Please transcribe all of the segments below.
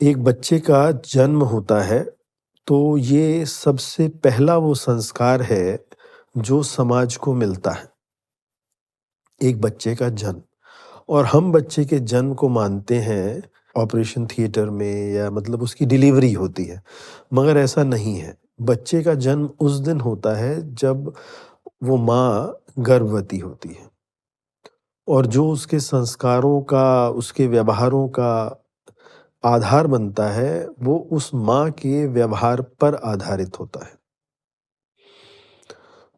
एक बच्चे का जन्म होता है तो ये सबसे पहला वो संस्कार है जो समाज को मिलता है, एक बच्चे का जन्म। और हम बच्चे के जन्म को मानते हैं ऑपरेशन थिएटर में या मतलब उसकी डिलीवरी होती है, मगर ऐसा नहीं है। बच्चे का जन्म उस दिन होता है जब वो माँ गर्भवती होती है और जो उसके संस्कारों का, उसके व्यवहारों का आधार बनता है, वो उस माँ के व्यवहार पर आधारित होता है।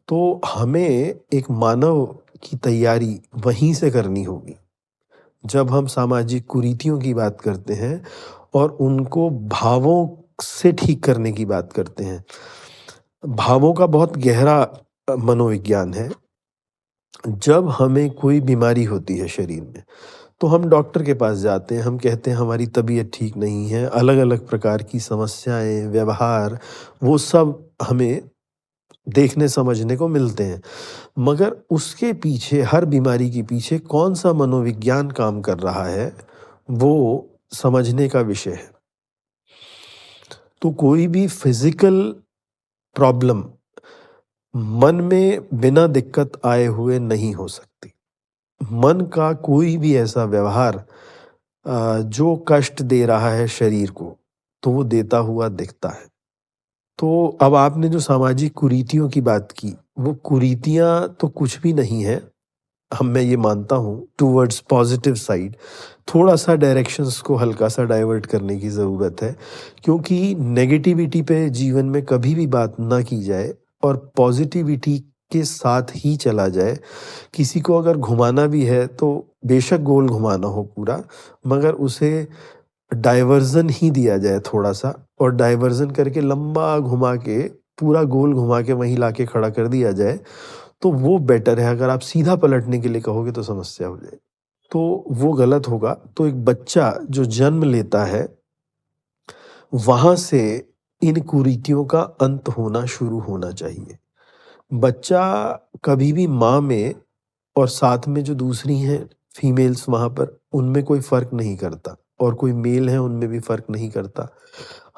तो हमें एक मानव की तैयारी वहीं से करनी होगी, जब हम सामाजिक कुरीतियों की बात करते हैं और उनको भावों से ठीक करने की बात करते हैं। भावों का बहुत गहरा मनोविज्ञान है। जब हमें कोई बीमारी होती है शरीर में, तो हम डॉक्टर के पास जाते हैं, हम कहते हैं हमारी तबीयत ठीक नहीं है, अलग-अलग प्रकार की समस्याएँ, व्यवहार, वो सब हमें देखने समझने को मिलते हैं। मगर उसके पीछे, हर बीमारी के पीछे कौन-सा मनोविज्ञान काम कर रहा है, वो समझने का विषय है। तो कोई भी फिज़िकल प्रॉब्लम मन में बिना दिक्कत आए हुए नहीं हो सकती। मन का कोई भी ऐसा व्यवहार जो कष्ट दे रहा है शरीर को, तो वो देता हुआ दिखता है। तो अब आपने जो सामाजिक कुरीतियों की बात की, वो कुरीतियाँ तो कुछ भी नहीं है। मैं ये मानता हूँ टुवर्ड्स पॉजिटिव साइड, थोड़ा-सा डायरेक्शंस को हल्का-सा डाइवर्ट करने की ज़रूरत है, क्योंकि नेगेटिविटी पे जीवन में कभी भी बात ना की जाए और पॉजिटिविटी के साथ ही चला जाए। किसी को अगर घुमाना भी है तो बेशक गोल घुमाना हो पूरा, मगर उसे डाइवर्ज़न ही दिया जाए थोड़ा-सा, और डाइवर्ज़न करके लंबा घुमा के, पूरा गोल घुमा के वहीं लाके खड़ा कर दिया जाए, तो वो बेटर है। अगर आप सीधा पलटने के लिए कहोगे तो समस्या हो जाएगी। तो वो गलत होगा। तो एक बच्चा जो जन्म लेता है, वहाँ से इन कुरीतियों का अंत होना शुरू होना चाहिए। बच्चा कभी भी माँ में और साथ में जो दूसरी हैं फीमेल्स वहाँ पर, उनमें कोई फ़र्क नहीं करता, और कोई मेल है उनमें भी फ़र्क नहीं करता।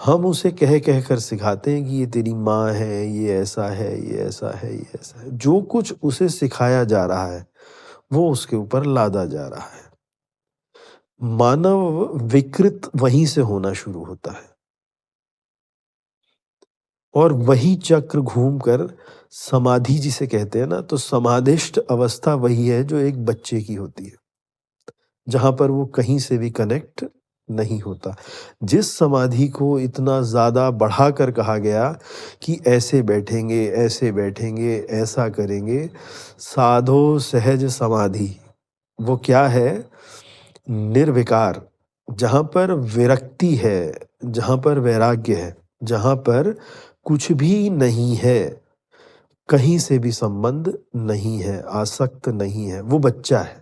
हम उसे कह-कह कर सिखाते हैं कि ये तेरी माँ है, ये ऐसा है, ये ऐसा है, ये ऐसा है। जो कुछ उसे सिखाया जा रहा है, वो उसके ऊपर लादा जा रहा है। मानव विकृत वहीं से होना शुरू होता है और वही चक्र घूमकर समाधि जिसे कहते हैं ना, तो समाधिष्ट अवस्था वही है जो एक बच्चे की होती है, जहाँ पर वो कहीं से भी कनेक्ट नहीं होता। जिस समाधि को इतना ज़्यादा बढ़ाकर कहा गया कि ऐसे बैठेंगे, ऐसा करेंगे, साधो सहज समाधि, वो क्या है? निर्विकार, जहाँ पर विरक्ति है, जहाँ पर वैराग्य है, जहाँ पर कुछ भी नहीं है, कहीं से भी संबंध नहीं है, आसक्त नहीं है, वो बच्चा है।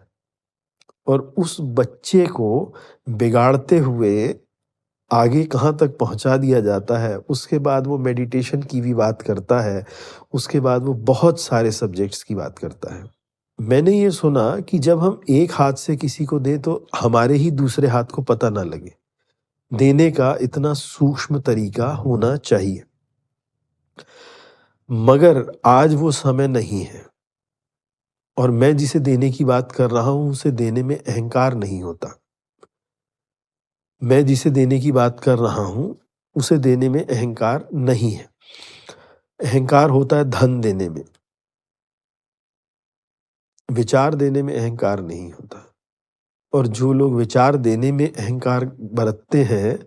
और उस बच्चे को बिगाड़ते हुए आगे कहाँ तक पहुँचा दिया जाता है, उसके बाद वो मेडिटेशन की भी बात करता है, उसके बाद वो बहुत सारे सब्जेक्ट्स की बात करता है। मैंने ये सुना कि जब हम एक हाथ से किसी को दें तो हमारे ही दूसरे हाथ को पता ना लगे। देने का इतना सूक्ष्म तरीका होना चाहिए। मगर आज वो समय नहीं है, और मैं जिसे देने की बात कर रहा हूँ, उसे देने में अहंकार नहीं होता। मैं जिसे देने की बात कर रहा हूँ, उसे देने में अहंकार नहीं है। अहंकार होता है धन देने में, विचार देने में अहंकार नहीं होता। और जो लोग विचार देने में अहंकार बरतते हैं,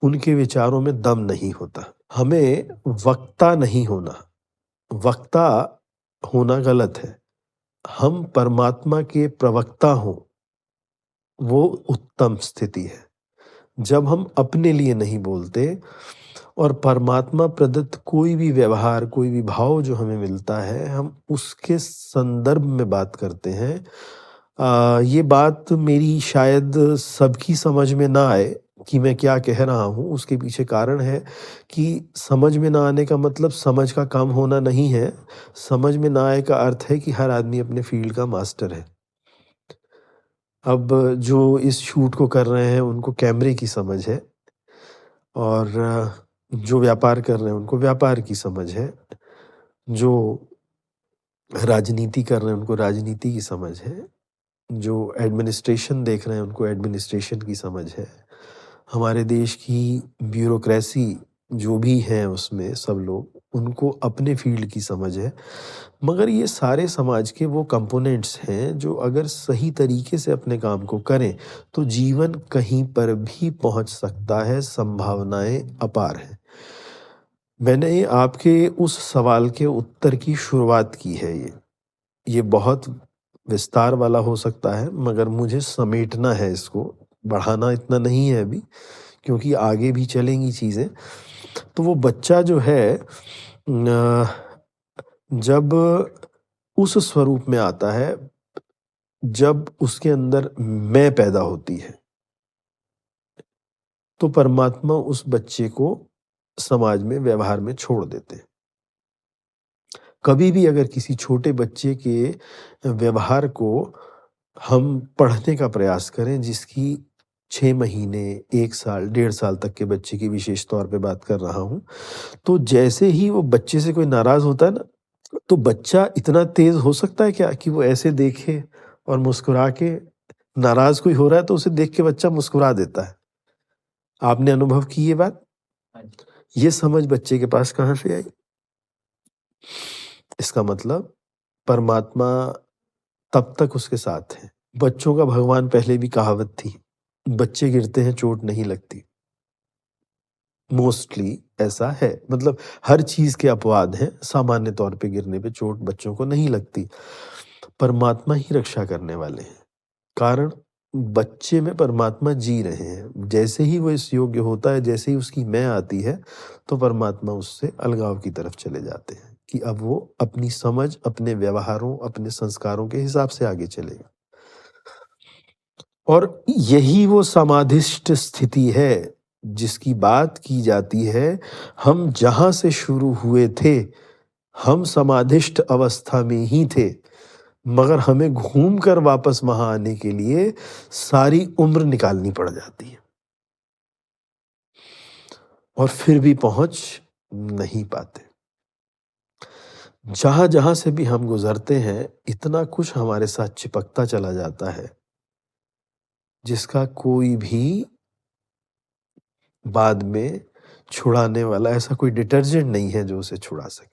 उनके विचारों में दम नहीं होता। हमें वक्ता नहीं होना, वक्ता होना गलत है। हम परमात्मा के प्रवक्ता हों, वो उत्तम स्थिति है। जब हम अपने लिए नहीं बोलते और परमात्मा प्रदत्त कोई भी व्यवहार, कोई भी भाव जो हमें मिलता है, हम उसके संदर्भ में बात करते हैं। ये बात मेरी शायद सबकी समझ में ना आए कि मैं क्या कह रहा हूँ, उसके पीछे कारण है कि समझ में ना आने का मतलब समझ का कम होना नहीं है। समझ में ना आए का अर्थ है कि हर आदमी अपने फ़ील्ड का मास्टर है। अब जो इस शूट को कर रहे हैं, उनको कैमरे की समझ है, और जो व्यापार कर रहे हैं उनको व्यापार की समझ है, जो राजनीति कर रहे हैं उनको राजनीति की समझ है, जो एडमिनिस्ट्रेशन देख रहे हैं उनको एडमिनिस्ट्रेशन की समझ है। हमारे देश की ब्यूरोक्रेसी जो भी हैं उसमें सब लोग, उनको अपने फ़ील्ड की समझ है। मगर ये सारे समाज के वो कंपोनेंट्स हैं जो अगर सही तरीके से अपने काम को करें, तो जीवन कहीं पर भी पहुँच सकता है, संभावनाएँ अपार हैं। मैंने आपके उस सवाल के उत्तर की शुरुआत की है ये। ये बहुत विस्तार वाला हो सकता है मगर मुझे समेटना है इसको, बढ़ाना इतना नहीं है अभी क्योंकि आगे भी चलेंगी चीज़ें। तो वो बच्चा जो है जब उस स्वरूप में आता है, जब उसके अंदर मैं पैदा होती है, तो परमात्मा उस बच्चे को समाज में व्यवहार में छोड़ देते हैं। कभी भी अगर किसी छोटे बच्चे के व्यवहार को हम पढ़ने का प्रयास करें जिसकी 6 महीने, 1 साल, 1.5 साल तक के बच्चे की विशेष तौर पे बात कर रहा हूँ। तो जैसे ही वो बच्चे से कोई नाराज़ होता है ना, तो बच्चा इतना तेज़ हो सकता है क्या कि वो ऐसे देखे और मुस्कुरा के नाराज़ कोई हो रहा है तो उसे देख के बच्चा मुस्कुरा देता है। आपने अनुभव की ये बात? ये समझ बच्चे के पास कहाँ से आई? इसका मतलब परमात्मा तब तक उसके साथ है। बच्चों का भगवान पहले भी कहावत थी, बच्चे गिरते हैं चोट नहीं लगती। मोस्टली ऐसा है, मतलब हर चीज़ के अपवाद हैं, सामान्य तौर पे गिरने पे चोट बच्चों को नहीं लगती। परमात्मा ही रक्षा करने वाले हैं। कारण बच्चे में परमात्मा जी रहे हैं। जैसे ही वो इस योग्य होता है, जैसे ही उसकी मैं आती है, तो परमात्मा उससे अलगाव की तरफ चले जाते हैं कि अब वो अपनी समझ, अपने व्यवहारों, अपने संस्कारों के हिसाब से आगे चलेगा। और यही वो समाधिष्ट स्थिति है जिसकी बात की जाती है। हम जहाँ से शुरू हुए थे, हम समाधिष्ट अवस्था में ही थे, मगर हमें घूम कर वापस वहाँ आने के लिए सारी उम्र निकालनी पड़ जाती है और फिर भी पहुँच नहीं पाते। जहाँ-जहाँ से भी हम गुज़रते हैं, इतना कुछ हमारे साथ चिपकता चला जाता है, जिसका कोई भी बाद में छुड़ाने वाला ऐसा कोई डिटर्जेंट नहीं है जो उसे छुड़ा सके।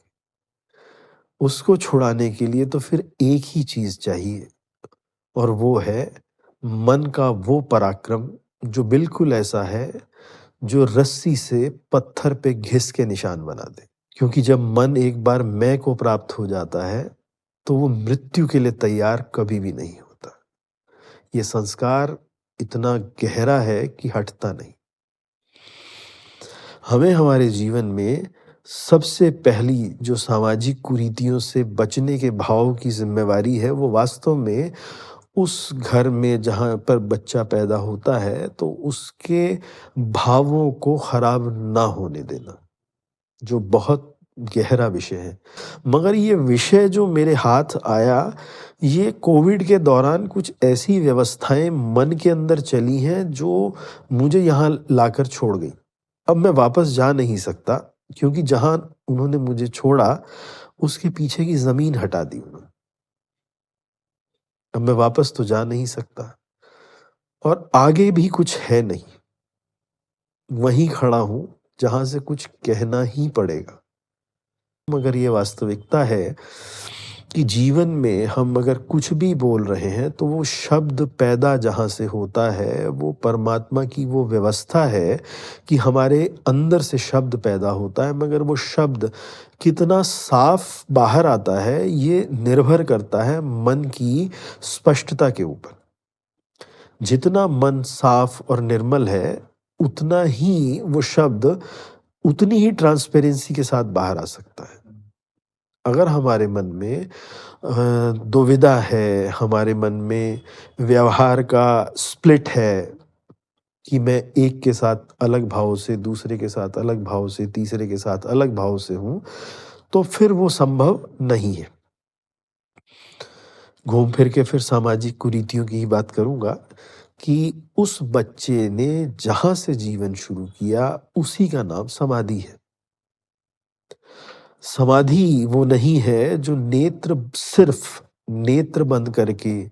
उसको छुड़ाने के लिए तो फिर एक ही चीज़ चाहिए और वो है मन का वो पराक्रम जो बिल्कुल ऐसा है, जो रस्सी से पत्थर पे घिस के निशान बना दे। क्योंकि जब मन एक बार मैं को प्राप्त हो जाता है, तो वो मृत्यु के लिए तैयार कभी भी नहीं होता। ये संस्कार इतना गहरा है कि हटता नहीं। हमें हमारे जीवन में सबसे पहली जो सामाजिक कुरीतियों से बचने के भाव की ज़िम्मेवारी है, वो वास्तव में उस घर में जहाँ पर बच्चा पैदा होता है, तो उसके भावों को खराब ना होने देना, जो बहुत गहरा विषय है। मगर ये विषय जो मेरे हाथ आया, ये कोविड के दौरान कुछ ऐसी व्यवस्थाएँ मन के अंदर चली हैं, जो मुझे यहाँ लाकर छोड़ गई। अब मैं वापस जा नहीं सकता क्योंकि जहाँ उन्होंने मुझे छोड़ा, उसके पीछे की ज़मीन हटा दी उन्होंने। अब मैं वापस तो जा नहीं सकता और आगे भी कुछ है नहीं। वहीं खड़ा हूँ, जहाँ से कुछ कहना ही पड़ेगा। मगर ये वास्तविकता है कि जीवन में हम अगर कुछ भी बोल रहे हैं, तो वो शब्द पैदा जहाँ से होता है, वो परमात्मा की वो व्यवस्था है कि हमारे अंदर से शब्द पैदा होता है, मगर वो शब्द कितना साफ बाहर आता है, ये निर्भर करता है मन की स्पष्टता के ऊपर। जितना मन साफ और निर्मल है, उतना ही वो शब्द उतनी ही ट्रांसपेरेंसी के साथ बाहर आ सकता है। अगर हमारे मन में दुविधा है, हमारे मन में व्यवहार का स्प्लिट है कि मैं एक के साथ अलग भाव से, दूसरे के साथ अलग भाव से, तीसरे के साथ अलग भाव से हूँ, तो फिर वो संभव नहीं है। घूम फिर के फिर सामाजिक कुरीतियों की ही बात करूँगा कि उस बच्चे ने जहाँ से जीवन शुरू किया उसी का नाम समाधि है। समाधि वो नहीं है जो सिर्फ़ नेत्र बंद करके,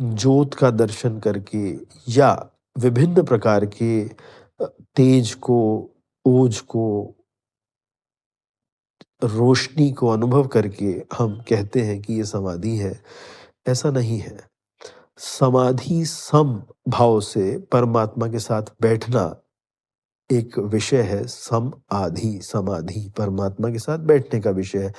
ज्योत का दर्शन करके या विभिन्न प्रकार के तेज को, ओज को, रोशनी को अनुभव करके हम कहते हैं कि ये समाधि है, ऐसा नहीं है। समाधि सम भाव से परमात्मा के साथ बैठना एक विषय है। समाधि परमात्मा के साथ बैठने का विषय है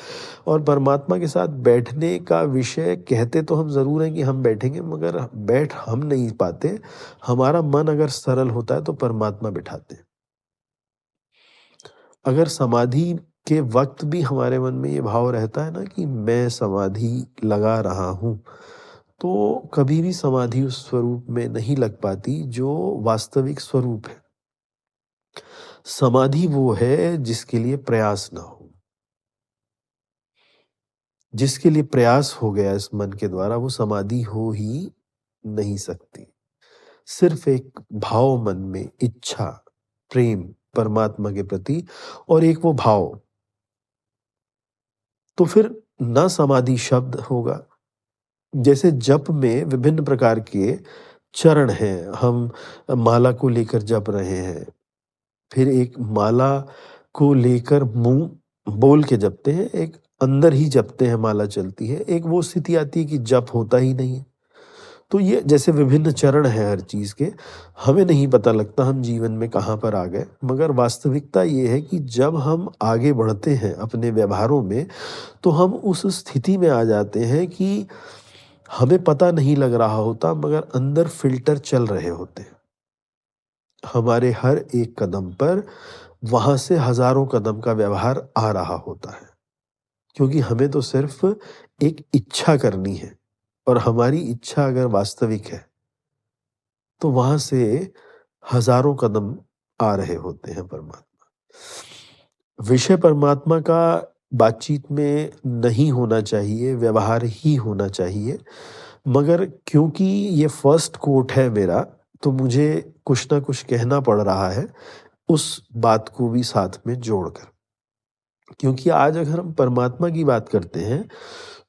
और परमात्मा के साथ बैठने का विषय कहते तो हम ज़रूर हैं कि हम बैठेंगे, मगर बैठ हम नहीं पाते। हमारा मन अगर सरल होता है तो परमात्मा बिठाते हैं। अगर समाधि के वक़्त भी हमारे मन में ये भाव रहता है ना कि मैं समाधि लगा रहा हूँ, तो कभी भी समाधि उस स्वरूप में नहीं लग पाती जो वास्तविक स्वरूप है। समाधि वो है जिसके लिए प्रयास ना हो। जिसके लिए प्रयास हो गया इस मन के द्वारा वो समाधि हो ही नहीं सकती। सिर्फ़ एक भाव मन में इच्छा, प्रेम परमात्मा के प्रति और एक वो भाव, तो फिर ना समाधि शब्द होगा। जैसे जप में विभिन्न प्रकार के चरण हैं, हम माला को लेकर जप रहे हैं। फिर एक माला को लेकर मुँह बोल के जपते हैं, एक अंदर ही जपते हैं, माला चलती है। एक वो स्थिति आती है कि जप होता ही नहीं है। तो ये जैसे विभिन्न चरण हैं हर चीज़ के, हमें नहीं पता लगता हम जीवन में कहाँ पर आ गए। मगर वास्तविकता ये है कि जब हम आगे बढ़ते हैं अपने व्यवहारों में, तो हम उस स्थिति में आ जाते हैं कि हमें पता नहीं लग रहा होता मगर अंदर फ़िल्टर चल रहे होते हैं। हमारे हर एक कदम पर वहाँ से हज़ारों कदम का व्यवहार आ रहा होता है। क्योंकि हमें तो सिर्फ़ एक इच्छा करनी है और हमारी इच्छा अगर वास्तविक है, तो वहाँ से हज़ारों कदम आ रहे होते हैं परमात्मा। विषय परमात्मा का बातचीत में नहीं होना चाहिए, व्यवहार ही होना चाहिए। मगर क्योंकि ये फर्स्ट कोट है मेरा, तो मुझे कुछ न कुछ कहना पड़ रहा है, उस बात को भी साथ में जोड़कर। क्योंकि आज अगर हम परमात्मा की बात करते हैं,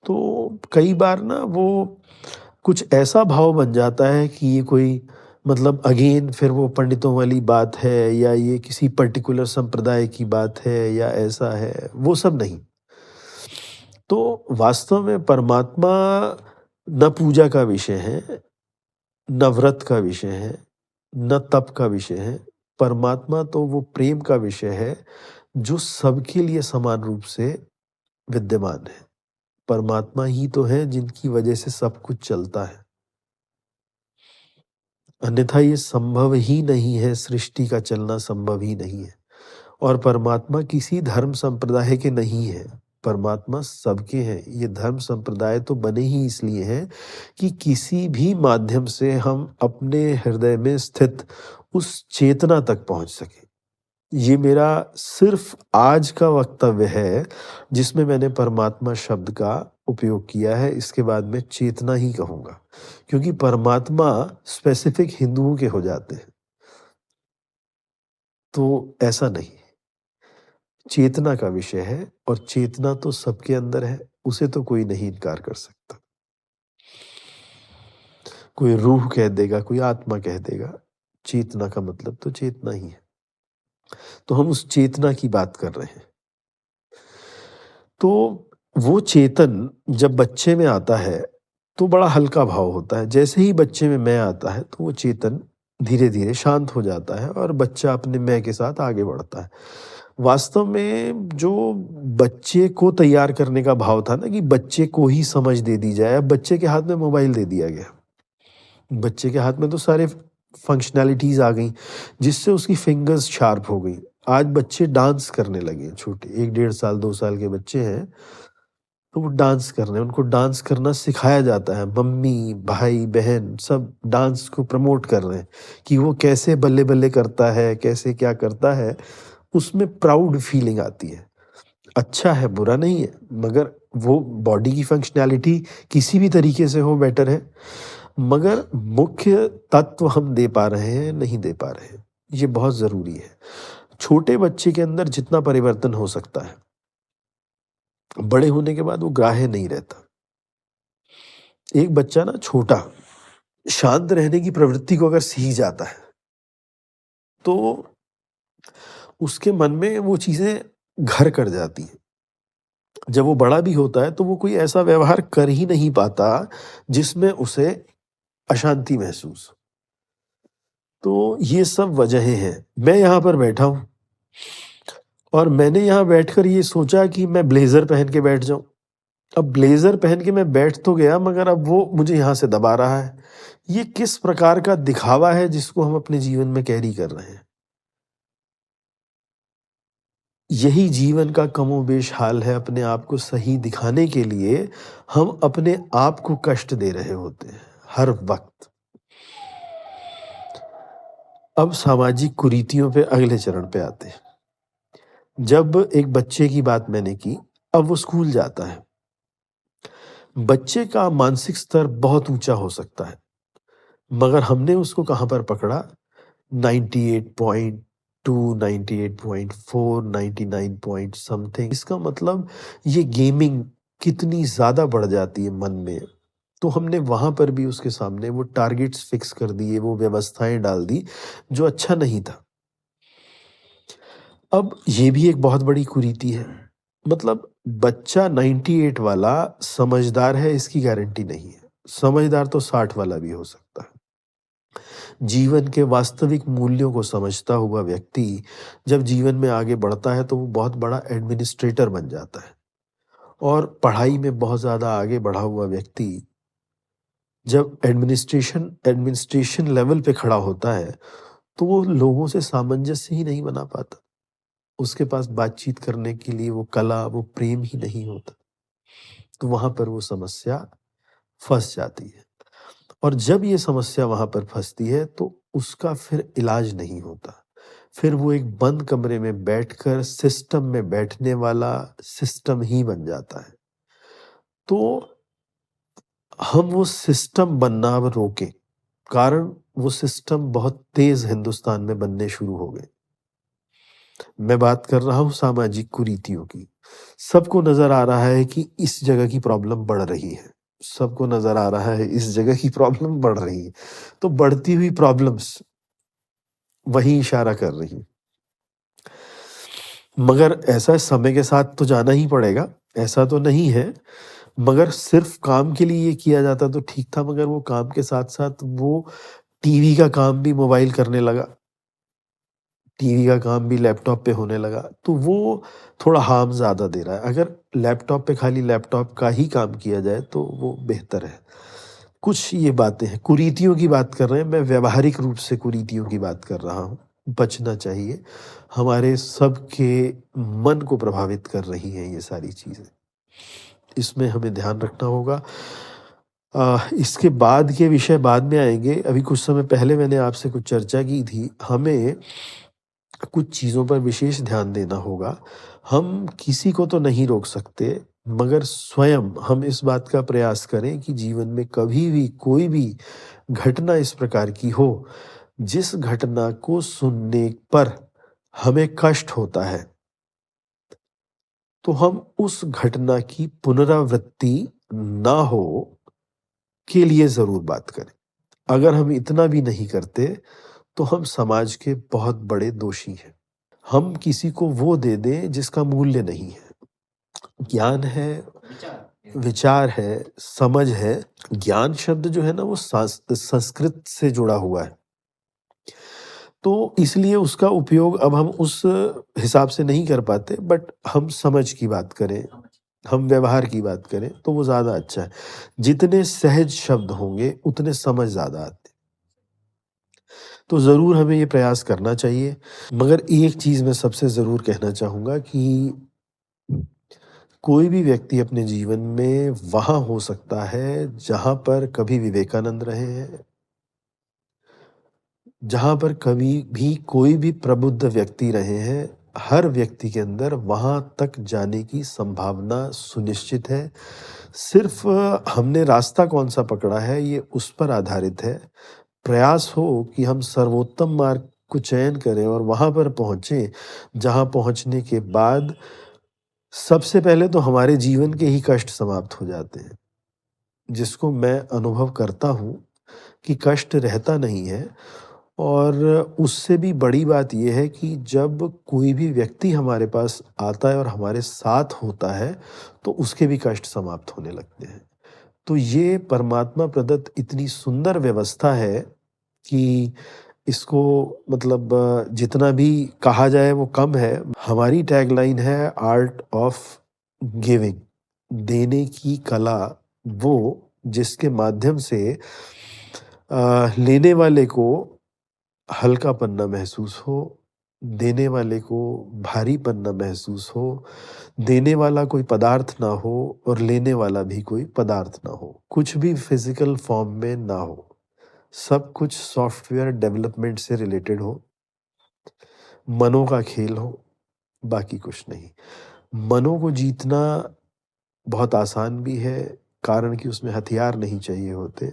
तो कई बार ना वो कुछ ऐसा भाव बन जाता है कि ये कोई मतलब अगेन फिर वो पंडितों वाली बात है या ये किसी पर्टिकुलर संप्रदाय की बात है या ऐसा है, वो सब नहीं। तो वास्तव में परमात्मा न पूजा का विषय है, न व्रत का विषय है, न तप का विषय है। परमात्मा तो वो प्रेम का विषय है, जो सबके लिए समान रूप से विद्यमान है। परमात्मा ही तो है जिनकी वजह से सब कुछ चलता है। अन्यथा ये संभव ही नहीं है, सृष्टि का चलना संभव ही नहीं है। और परमात्मा किसी धर्म संप्रदाय के नहीं है, परमात्मा सबके हैं। ये धर्म संप्रदाय तो बने ही इसलिए हैं कि किसी भी माध्यम से हम अपने हृदय में स्थित उस चेतना तक पहुँच सकें। ये मेरा सिर्फ़ आज का वक्तव्य है, जिसमें मैंने परमात्मा शब्द का उपयोग किया है, इसके बाद मैं चेतना ही कहूँगा। क्योंकि परमात्मा स्पेसिफ़िक हिंदुओं के हो जाते हैं, तो ऐसा नहीं। चेतना का विषय है और चेतना तो सबके अंदर है, उसे तो कोई नहीं इनकार कर सकता। कोई रूह कह देगा, कोई आत्मा कह देगा, चेतना का मतलब तो चेतना ही है। तो हम उस चेतना की बात कर रहे हैं। तो वो चेतन जब बच्चे में आता है, तो बड़ा हल्का भाव होता है। जैसे ही बच्चे में मैं आता है, तो वो चेतन धीरे-धीरे शांत हो जाता है और बच्चा अपने मैं के साथ आगे बढ़ता है। वास्तव में जो बच्चे को तैयार करने का भाव था ना कि बच्चे को ही समझ दे दी जाए, अब बच्चे के हाथ में मोबाइल दे दिया गया। बच्चे के हाथ में तो सारे फंक्शनैलिटीज़ आ गईं, जिससे उसकी फिंगर्स शार्प हो गईं। आज बच्चे डांस करने लगे हैं छोटे, 1 डेढ़ साल, 2 साल के बच्चे हैं, तो वो डांस कर रहे हैं, उनको डांस करना सिखाया जाता है। मम्मी, भाई, बहन सब डांस को प्रमोट कर रहे हैं कि वो कैसे बल्ले-बल्ले करता है, कैसे क्या करता है, उसमें प्राउड फीलिंग आती है। अच्छा है, बुरा नहीं है, मगर वो बॉडी की फंक्शनैलिटी किसी भी तरीके से हो बेटर है। मगर मुख्य तत्व हम दे पा रहे हैं, नहीं दे पा रहे हैं। ये बहुत ज़रूरी है। छोटे बच्चे के अंदर जितना परिवर्तन हो सकता है, बड़े होने के बाद वो ग्राह्य नहीं रहता। एक बच्चा ना छोटा, शांत रहने की प्रवृत्ति को अगर सीख जाता है, तो उसके मन में वो चीज़ें घर कर जाती हैं। जब वो बड़ा भी होता है, तो वो कोई ऐसा व्यवहार कर ही नहीं पाता, जिसमें उसे अशांति महसूस हो। तो ये सब वजहें हैं। मैं यहाँ पर बैठा हूँ और मैंने यहाँ बैठकर ये सोचा कि मैं ब्लेज़र पहन के बैठ जाऊँ। अब ब्लेज़र पहन के मैं बैठ तो गया, मगर अब वो मुझे यहाँ से दबा रहा है। ये किस प्रकार का दिखावा है जिसको हम अपने जीवन में कैरी कर रहे हैं? यही जीवन का कमोबेश हाल है। अपने आप को सही दिखाने के लिए हम अपने आप को कष्ट दे रहे होते हैं, हर वक़्त। अब सामाजिक कुरीतियों पे अगले चरण पे आते हैं। जब एक बच्चे की बात मैंने की, अब वो स्कूल जाता है। बच्चे का मानसिक स्तर बहुत ऊँचा हो सकता है, मगर हमने उसको कहाँ पर पकड़ा? 98.2, 98.4, 99 पॉइंट समथिंग। इसका मतलब ये गेमिंग कितनी ज़्यादा बढ़ जाती है मन में, तो हमने वहाँ पर भी उसके सामने वो टारगेट्स फिक्स कर दिए, वो व्यवस्थाएँ डाल दी, जो अच्छा नहीं था। अब ये भी एक बहुत बड़ी कुरीति है। मतलब बच्चा 98 वाला समझदार है, इसकी गारंटी नहीं है। समझदार तो 60 वाला भी हो सकता है। जीवन के वास्तविक मूल्यों को समझता हुआ व्यक्ति जब जीवन में आगे बढ़ता है, तो वो बहुत बड़ा एडमिनिस्ट्रेटर बन जाता है। और पढ़ाई में बहुत ज़्यादा आगे बढ़ा हुआ व्यक्ति जब एडमिनिस्ट्रेशन लेवल पे खड़ा होता है, तो वो लोगों से सामंजस्य ही नहीं बना पाता। उसके पास बातचीत करने के लिए वो कला, वो प्रेम ही नहीं होता। तो वहाँ पर वो समस्या फँस जाती है। और जब ये समस्या वहाँ पर फँसती है, तो उसका फिर इलाज नहीं होता। फिर वो एक बंद कमरे में बैठकर सिस्टम में बैठने वाला सिस्टम ही बन जाता है। तो हम वो सिस्टम बनना अब रोकें, कारण वो सिस्टम बहुत तेज़ हिंदुस्तान में बनने शुरू हो गए। मैं बात कर रहा हूँ सामाजिक कुरीतियों की। सबको नज़र आ रहा है कि इस जगह की प्रॉब्लम बढ़ रही है। सबको नज़र आ रहा है इस जगह की प्रॉब्लम बढ़ रही है। तो बढ़ती हुई प्रॉब्लम्स वहीं इशारा कर रही हैं। मगर ऐसा समय के साथ तो जाना ही पड़ेगा, ऐसा तो नहीं है। मगर सिर्फ़ काम के लिए ये किया जाता तो ठीक था, मगर वो काम के साथ-साथ वो टीवी का काम भी मोबाइल करने लगा। टीवी का काम भी लैपटॉप पे होने लगा, तो वो थोड़ा हार्म ज़्यादा दे रहा है। अगर लैपटॉप पे खाली लैपटॉप का ही काम किया जाए, तो वो बेहतर है। कुछ ये बातें हैं, कुरीतियों की बात कर रहे हैं, मैं व्यावहारिक रूप से कुरीतियों की बात कर रहा हूँ। बचना चाहिए, हमारे सबके मन को प्रभावित कर रही हैं ये सारी चीज़ें। इसमें हमें ध्यान रखना होगा। इसके बाद के विषय बाद में आएँगे, अभी कुछ समय पहले मैंने आपसे कुछ चर्चा की थी, हमें कुछ चीज़ों पर विशेष ध्यान देना होगा। हम किसी को तो नहीं रोक सकते, मगर स्वयं हम इस बात का प्रयास करें कि जीवन में कभी भी कोई भी घटना इस प्रकार की हो, जिस घटना को सुनने पर हमें कष्ट होता है, तो हम उस घटना की पुनरावृत्ति ना हो के लिए ज़रूर बात करें। अगर हम इतना भी नहीं करते, तो हम समाज के बहुत बड़े दोषी हैं। हम किसी को वो दे दें जिसका मूल्य नहीं है। ज्ञान है, विचार है, समझ है। ज्ञान शब्द जो है ना, वो संस्कृत से जुड़ा हुआ है। तो इसलिए उसका उपयोग अब हम उस हिसाब से नहीं कर पाते, बट हम समझ की बात करें, हम व्यवहार की बात करें, तो वो ज़्यादा अच्छा है। जितने सहज शब्द होंगे, उतने समझ ज़्यादा आते हैं। तो ज़रूर हमें ये प्रयास करना चाहिए। मगर एक चीज़ मैं सबसे ज़रूर कहना चाहूँगा कि कोई भी व्यक्ति अपने जीवन में वहाँ हो सकता है, जहाँ पर कभी विवेकानंद रहे हैं, जहाँ पर कभी भी कोई भी प्रबुद्ध व्यक्ति रहे हैं, हर व्यक्ति के अंदर वहाँ तक जाने की संभावना सुनिश्चित है। सिर्फ़ हमने रास्ता कौन-सा पकड़ा है ये उस पर आधारित है। प्रयास हो कि हम सर्वोत्तम मार्ग को चयन करें और वहाँ पर पहुँचे, जहाँ पहुँचने के बाद सबसे पहले तो हमारे जीवन के ही कष्ट समाप्त हो जाते हैं। जिसको मैं अनुभव करता हूँ कि कष्ट रहता नहीं है और उससे भी बड़ी बात ये है कि जब कोई भी व्यक्ति हमारे पास आता है और हमारे साथ होता है, तो उसके भी कष्ट समाप्त होने लगते हैं। तो ये परमात्मा प्रदत्त इतनी सुंदर व्यवस्था है कि इसको मतलब जितना भी कहा जाए वो कम है। हमारी टैगलाइन है आर्ट ऑफ गिविंग, देने की कला, वो जिसके माध्यम से लेने वाले को हल्कापन ना महसूस हो, देने वाले को भारीपन ना महसूस हो, देने वाला कोई पदार्थ ना हो और लेने वाला भी कोई पदार्थ ना हो। कुछ भी फिज़िकल फ़ॉर्म में ना हो। सब कुछ सॉफ्टवेयर डेवलपमेंट से रिलेटेड हो, मनों का खेल हो, बाकी कुछ नहीं। मनों को जीतना बहुत आसान भी है, कारण कि उसमें हथियार नहीं चाहिए होते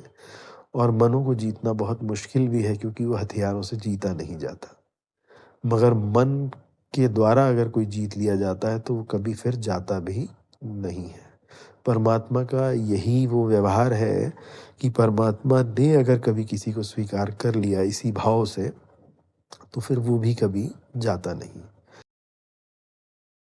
और मनों को जीतना बहुत मुश्किल भी है क्योंकि वो हथियारों से जीता नहीं जाता। मगर मन के द्वारा अगर कोई जीत लिया जाता है तो वो कभी फिर जाता भी नहीं है। परमात्मा का यही वो व्यवहार है कि परमात्मा ने अगर कभी किसी को स्वीकार कर लिया इसी भाव से, तो फिर वो भी कभी जाता नहीं।